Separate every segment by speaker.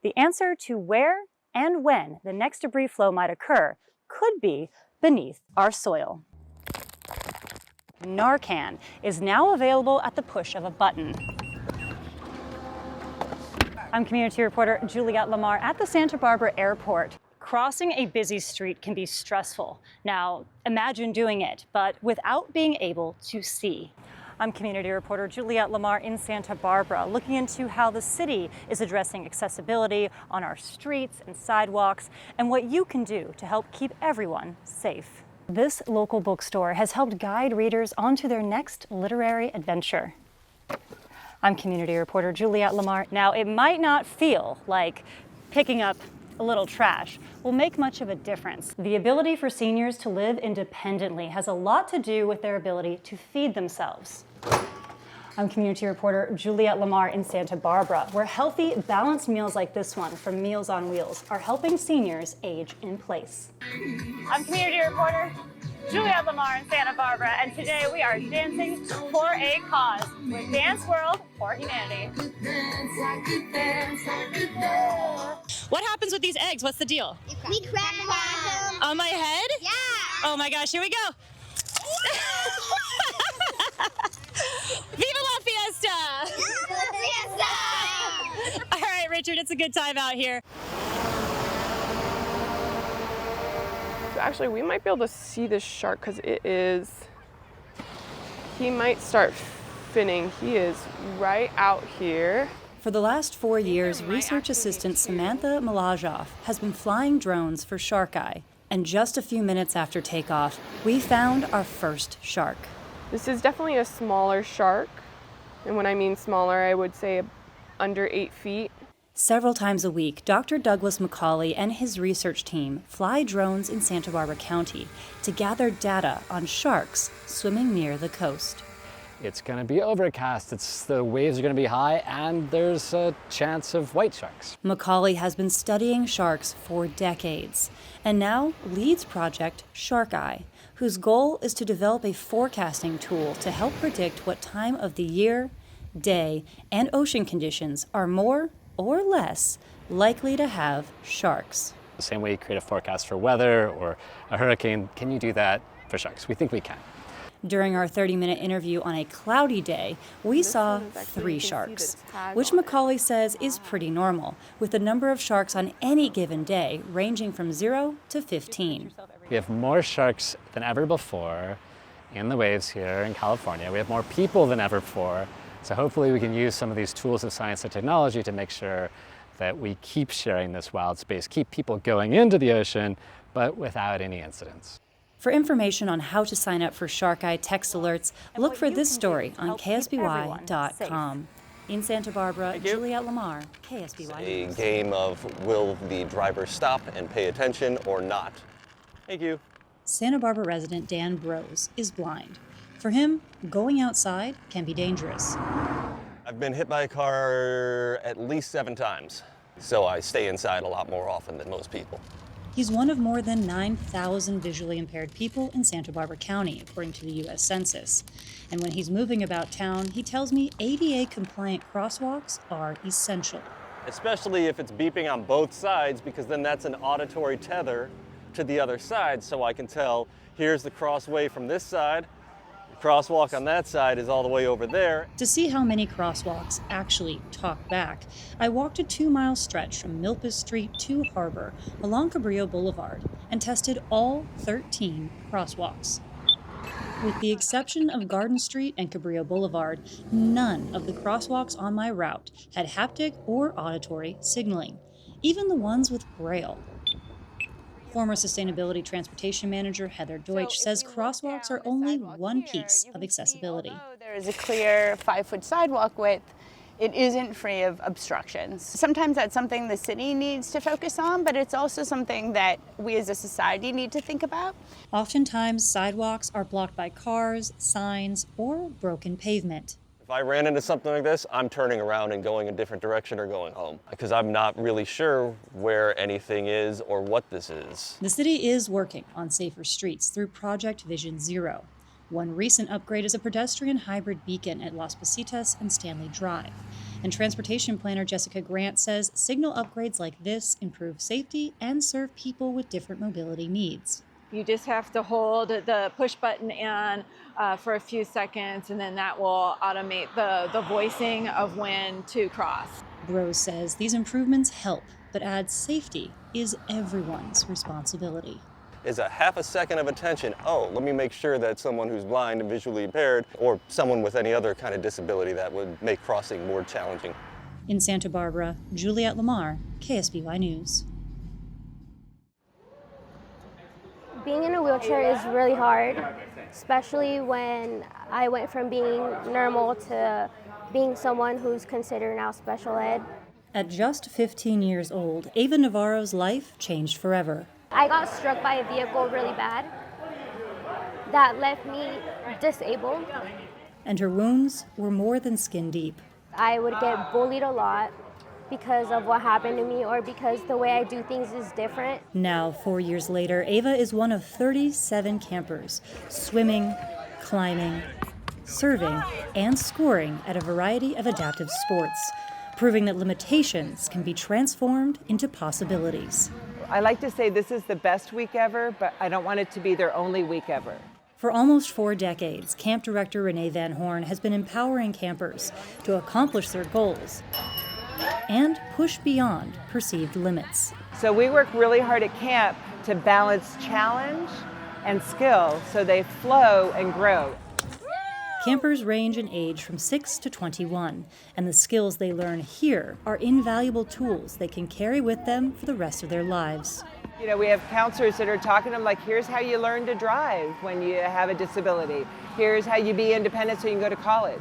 Speaker 1: The answer to where and when the next debris flow might occur could be beneath our soil. Narcan is now available at the push of a button. I'm community reporter Juliet Lemar at the Santa Barbara Airport. Crossing a busy street can be stressful. Now, imagine doing it, but without being able to see. I'm community reporter Juliet Lemar in Santa Barbara, looking into how the city is addressing accessibility on our streets and sidewalks, and what you can do to help keep everyone safe. This local bookstore has helped guide readers onto their next literary adventure. I'm community reporter Juliet Lemar. Now, it might not feel like picking up a little trash will make much of a difference. The ability for seniors to live independently has a lot to do with their ability to feed themselves. I'm community reporter Juliet Lemar in Santa Barbara, where healthy, balanced meals like this one from Meals on Wheels are helping seniors age in place. I'm community reporter Juliet Lemar in Santa Barbara, and today we are dancing for a cause with Dance World for Humanity. What happens with these eggs? What's the deal?
Speaker 2: We crack them.
Speaker 1: On my head?
Speaker 2: Yeah.
Speaker 1: Oh my gosh, here we go. Viva la fiesta!
Speaker 2: Viva la fiesta!
Speaker 1: All right, Richard, it's a good time out here.
Speaker 3: So actually, we might be able to see this shark because he might start finning. He is right out here.
Speaker 1: For the last 4 years, research assistant Samantha Malajoff has been flying drones for Shark Eye. And just a few minutes after takeoff, we found our first shark.
Speaker 3: This is definitely a smaller shark. And when I mean smaller, I would say under 8 feet.
Speaker 1: Several times a week, Dr. Douglas McCauley and his research team fly drones in Santa Barbara County to gather data on sharks swimming near the coast.
Speaker 4: It's going to be overcast, the waves are going to be high, and there's a chance of white sharks.
Speaker 1: McCauley has been studying sharks for decades, and now leads Project Shark Eye, whose goal is to develop a forecasting tool to help predict what time of the year, day, and ocean conditions are more or less likely to have sharks.
Speaker 4: The same way you create a forecast for weather or a hurricane, can you do that for sharks? We think we can.
Speaker 1: During our 30-minute interview on a cloudy day, we saw 3 sharks, which McCauley says is pretty normal, with the number of sharks on any given day ranging from 0 to 15.
Speaker 4: We have more sharks than ever before in the waves here in California. We have more people than ever before. So hopefully we can use some of these tools of science and technology to make sure that we keep sharing this wild space, keep people going into the ocean, but without any incidents.
Speaker 1: For information on how to sign up for Shark Eye text alerts, look for this story on ksby.com. In Santa Barbara, Juliet Lemar, KSBY
Speaker 5: A
Speaker 1: News.
Speaker 5: game of will the driver stop and pay attention or not? Thank you.
Speaker 1: Santa Barbara resident Dan Brose is blind. For him, going outside can be dangerous.
Speaker 5: I've been hit by a car at least 7 times, so I stay inside a lot more often than most people.
Speaker 1: He's one of more than 9,000 visually impaired people in Santa Barbara County, according to the U.S. Census. And when he's moving about town, he tells me ADA-compliant crosswalks are essential.
Speaker 5: Especially if it's beeping on both sides, because then that's an auditory tether to the other side, so I can tell here's the crossway from this side. Crosswalk on that side is all the way over there.
Speaker 1: To see how many crosswalks actually talk back, I walked a 2-mile stretch from Milpas Street to Harbor along Cabrillo Boulevard and tested all 13 crosswalks. With the exception of Garden Street and Cabrillo Boulevard, none of the crosswalks on my route had haptic or auditory signaling, even the ones with Braille. Former Sustainability Transportation Manager Heather Deutsch says crosswalks are only one piece of accessibility.
Speaker 6: Although there is a clear 5-foot sidewalk width, it isn't free of obstructions. Sometimes that's something the city needs to focus on, but it's also something that we as a society need to think about.
Speaker 1: Oftentimes, sidewalks are blocked by cars, signs, or broken pavement.
Speaker 5: If I ran into something like this, I'm turning around and going a different direction or going home, because I'm not really sure where anything is or what this is.
Speaker 1: The city is working on safer streets through Project Vision Zero. One recent upgrade is a pedestrian hybrid beacon at Las Positas and Stanley Drive. And transportation planner Jessica Grant says signal upgrades like this improve safety and serve people with different mobility needs.
Speaker 7: You just have to hold the push button in for a few seconds, and then that will automate the voicing of when to cross.
Speaker 1: Rose says these improvements help, but adds safety is everyone's responsibility.
Speaker 5: Is a half a second of attention, oh, let me make sure that someone who's blind and visually impaired, or someone with any other kind of disability that would make crossing more challenging.
Speaker 1: In Santa Barbara, Juliet Lemar, KSBY News.
Speaker 8: Being in a wheelchair is really hard, especially when I went from being normal to being someone who's considered now special ed.
Speaker 1: At just 15 years old, Ava Navarro's life changed forever.
Speaker 8: I got struck by a vehicle really bad that left me disabled.
Speaker 1: And her wounds were more than skin deep.
Speaker 8: I would get bullied a lot because of what happened to me or because the way I do things is different.
Speaker 1: Now, 4 years later, Ava is one of 37 campers, swimming, climbing, serving, and scoring at a variety of adaptive sports, proving that limitations can be transformed into possibilities.
Speaker 9: I like to say this is the best week ever, but I don't want it to be their only week ever.
Speaker 1: For almost 4 decades, Camp Director Renee Van Horn has been empowering campers to accomplish their goals and push beyond perceived limits.
Speaker 9: So we work really hard at camp to balance challenge and skill so they flow and grow.
Speaker 1: Campers range in age from 6 to 21, and the skills they learn here are invaluable tools they can carry with them for the rest of their lives.
Speaker 9: You know, we have counselors that are talking to them like, here's how you learn to drive when you have a disability. Here's how you be independent so you can go to college.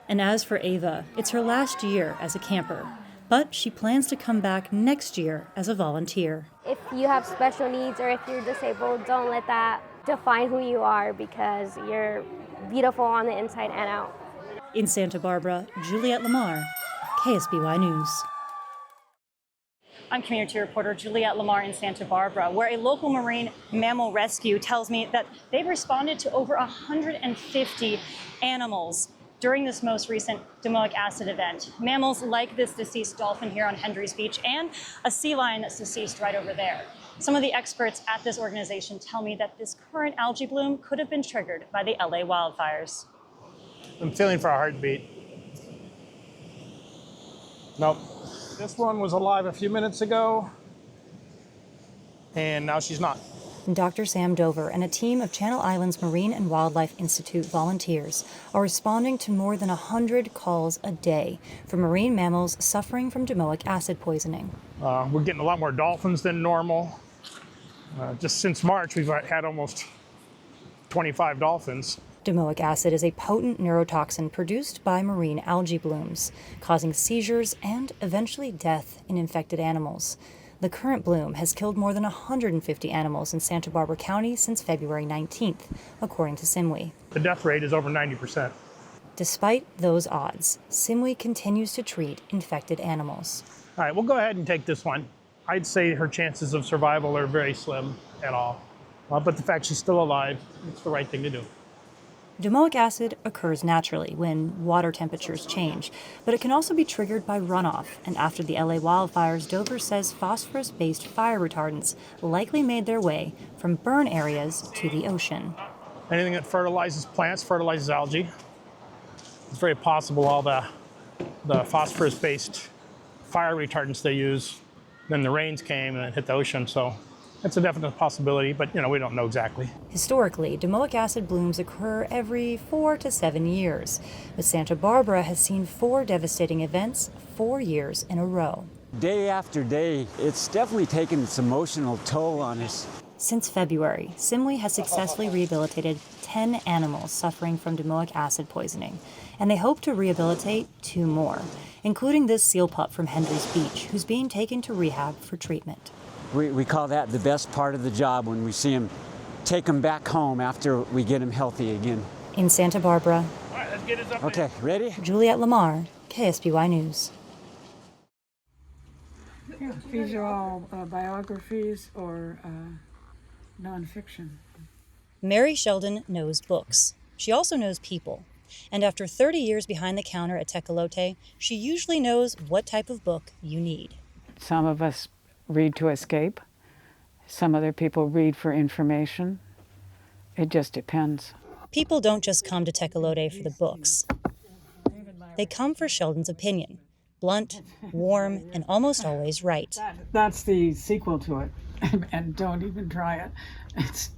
Speaker 1: And as for Ava, it's her last year as a camper, but she plans to come back next year as a volunteer.
Speaker 8: If you have special needs or if you're disabled, don't let that define who you are because you're beautiful on the inside and out.
Speaker 1: In Santa Barbara, Juliet Lemar, KSBY News. I'm community reporter Juliet Lemar in Santa Barbara, where a local marine mammal rescue tells me that they've responded to over 150 animals during this most recent domoic acid event. Mammals like this deceased dolphin here on Hendry's Beach and a sea lion that's deceased right over there. Some of the experts at this organization tell me that this current algae bloom could have been triggered by the LA wildfires.
Speaker 10: I'm feeling for a heartbeat. Nope. This one was alive a few minutes ago, and now she's not.
Speaker 1: Dr. Sam Dover and a team of Channel Islands Marine and Wildlife Institute volunteers are responding to more than 100 calls a day for marine mammals suffering from domoic acid poisoning.
Speaker 10: We're getting a lot more dolphins than normal. Just since March, we've had almost 25 dolphins.
Speaker 1: Domoic acid is a potent neurotoxin produced by marine algae blooms, causing seizures and eventually death in infected animals. The current bloom has killed more than 150 animals in Santa Barbara County since February 19th, according to SIMWI.
Speaker 10: The death rate is over 90%.
Speaker 1: Despite those odds, SIMWI continues to treat infected animals.
Speaker 10: All right, we'll go ahead and take this one. I'd say her chances of survival are very slim at all. But the fact she's still alive, it's the right thing to do.
Speaker 1: Domoic acid occurs naturally when water temperatures change, but it can also be triggered by runoff. And after the LA wildfires, Dover says phosphorus-based fire retardants likely made their way from burn areas to the ocean.
Speaker 10: Anything that fertilizes plants fertilizes algae. It's very possible all the phosphorus-based fire retardants they use, then the rains came and it hit the ocean, so it's a definite possibility, but we don't know exactly.
Speaker 1: Historically, domoic acid blooms occur every 4 to 7 years, but Santa Barbara has seen 4 devastating events 4 years in a row.
Speaker 11: Day after day, it's definitely taken its emotional toll on us.
Speaker 1: Since February, SIMWI has successfully rehabilitated 10 animals suffering from domoic acid poisoning, and they hope to rehabilitate 2 more, including this seal pup from Hendry's Beach, who's being taken to rehab for treatment.
Speaker 11: We call that the best part of the job when we see him, take him back home after we get him healthy again.
Speaker 1: In Santa Barbara,
Speaker 10: All right, let's get us up
Speaker 11: Okay, ready?
Speaker 1: Juliet Lemar, KSBY News.
Speaker 12: Yeah, these are all biographies or nonfiction.
Speaker 1: Mary Sheldon knows books. She also knows people. And after 30 years behind the counter at Tecolote, she usually knows what type of book you need.
Speaker 12: Some of us read to escape. Some other people read for information. It just depends.
Speaker 1: People don't just come to Tecolote for the books. They come for Sheldon's opinion. Blunt, warm, and almost always right.
Speaker 12: That's the sequel to it. And don't even try it.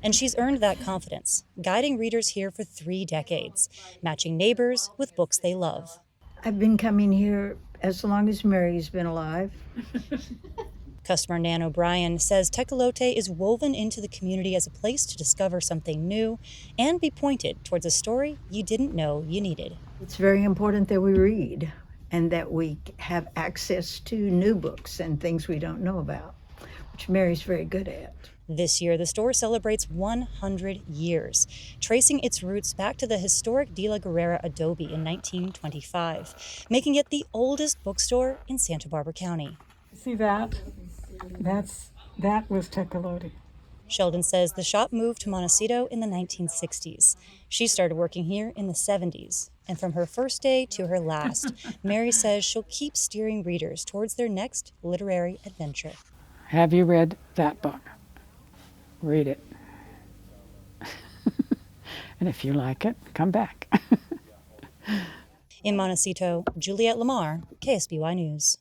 Speaker 1: And she's earned that confidence, guiding readers here for 3 decades, matching neighbors with books they love.
Speaker 13: I've been coming here as long as Mary's been alive.
Speaker 1: Customer Nan O'Brien says Tecolote is woven into the community as a place to discover something new and be pointed towards a story you didn't know you needed.
Speaker 13: It's very important that we read and that we have access to new books and things we don't know about, which Mary's very good at.
Speaker 1: This year, the store celebrates 100 years, tracing its roots back to the historic De La Guerrera adobe in 1925, making it the oldest bookstore in Santa Barbara County.
Speaker 12: See that? That was Tecolote.
Speaker 1: Sheldon says the shop moved to Montecito in the 1960s. She started working here in the 70s. And from her first day to her last, Mary says she'll keep steering readers towards their next literary adventure.
Speaker 12: Have you read that book? Read it. And if you like it, come back.
Speaker 1: In Montecito, Juliet Lemar, KSBY News.